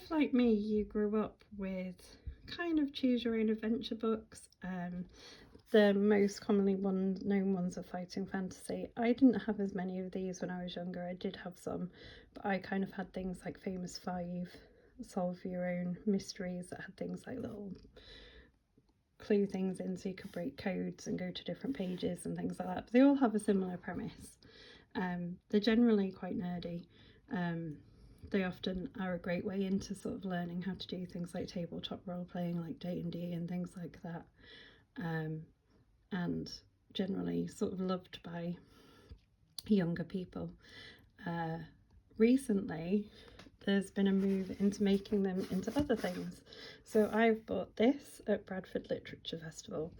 if, like me, you grew up with kind of choose your own adventure books, the most commonly known ones are fighting fantasy. I didn't have as many of these when I was younger. I did have some, but I kind of had things like Famous Five, solve your own mysteries that had things like little clue things in so you could break codes and go to different pages and things like that. But they all have a similar premise. They're generally quite nerdy. They often are a great way into sort of learning how to do things like tabletop role playing, like D&D and things like that. And generally sort of loved by younger people. Recently, there's been a move into making them into other things. So I've bought this at Bradford Literature Festival,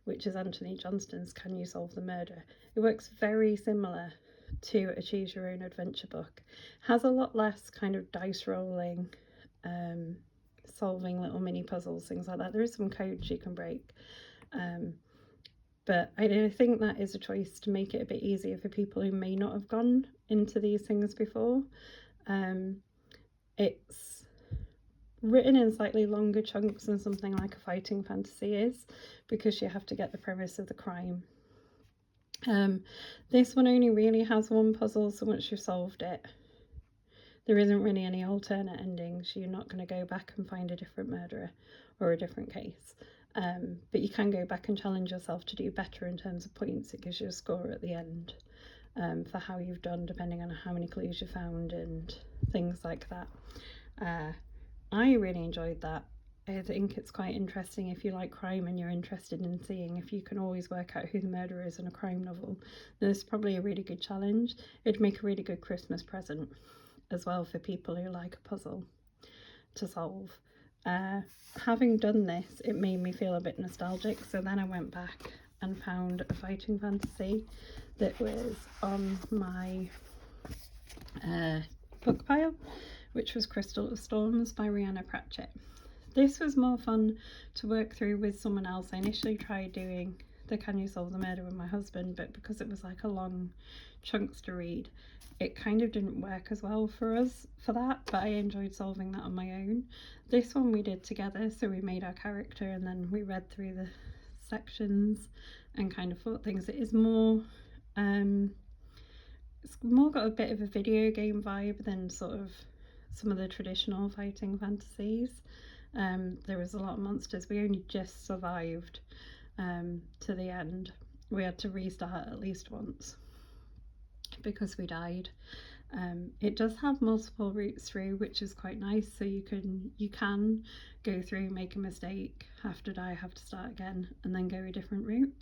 which is Anthony Johnston's Can You Solve the Murder? It works very similar to a choose your own adventure book. Has a lot less kind of dice rolling, solving little mini puzzles, things like that. There is some codes you can break. But I think that is a choice to make it a bit easier for people who may not have gone into these things before. It's written in slightly longer chunks than something like a fighting fantasy is, because you have to get the premise of the crime. This one only really has one puzzle, so once you've solved it, there isn't really any alternate endings. You're not going to go back and find a different murderer or a different case. But you can go back and challenge yourself to do better in terms of points. It gives you a score at the end for how you've done, depending on how many clues you found and things like that. I really enjoyed that. I think it's quite interesting if you like crime and you're interested in seeing if you can always work out who the murderer is in a crime novel. There's probably a really good challenge. It'd make a really good Christmas present as well for people who like a puzzle to solve. Having done this, it made me feel a bit nostalgic, so then I went back and found a fighting fantasy that was on my book pile, which was Crystal of Storms by Rhianna Pratchett. This was more fun to work through with someone else. I initially tried doing the Can You Solve the Murder with my husband, but because it was like a long chunks to read, it kind of didn't work as well for us for that, but I enjoyed solving that on my own. This one we did together, so we made our character and then we read through the sections and kind of thought things. It is more it's more got a bit of a video game vibe than sort of some of the traditional fighting fantasies. There was a lot of monsters. We only just survived to the end. We had to restart at least once because we died. It does have multiple routes through, which is quite nice. So you can go through, make a mistake, have to die, have to start again, and then go a different route.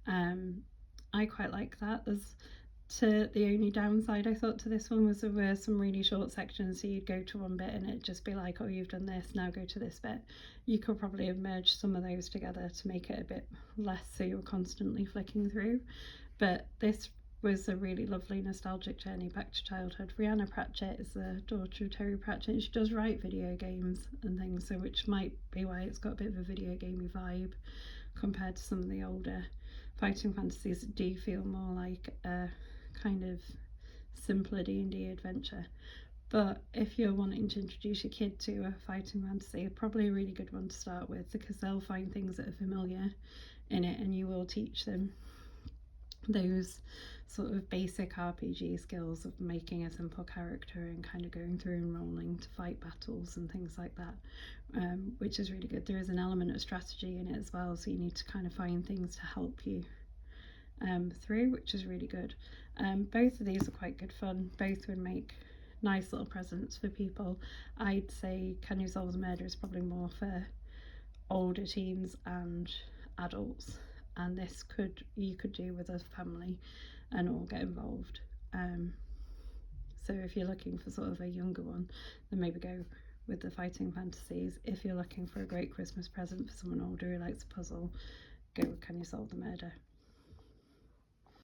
I quite like that. The only downside I thought to this one was there were some really short sections, so you'd go to one bit and it'd just be like, oh, you've done this, now go to this bit. You could probably have merged some of those together to make it a bit less so you were constantly flicking through. But this was a really lovely nostalgic journey back to childhood. Rhianna Pratchett is the daughter of Terry Pratchett, and she does write video games and things, so which might be why it's got a bit of a video gamey vibe compared to some of the older fighting fantasies that do feel more like a kind of simpler D&D adventure. But if you're wanting to introduce your kid to a fighting fantasy, probably a really good one to start with, because they'll find things that are familiar in it and you will teach them those sort of basic RPG skills of making a simple character and kind of going through and rolling to fight battles and things like that, which is really good. There is an element of strategy in it as well, so you need to kind of find things to help you through, which is really good. Both of these are quite good fun. Both would make nice little presents for people. I'd say Can You Solve the Murder is probably more for older teens and adults, and this you could do with a family and all get involved. So if you're looking for sort of a younger one, then maybe go with the fighting fantasies. If you're looking for a great Christmas present for someone older who likes a puzzle, go with Can You Solve the Murder.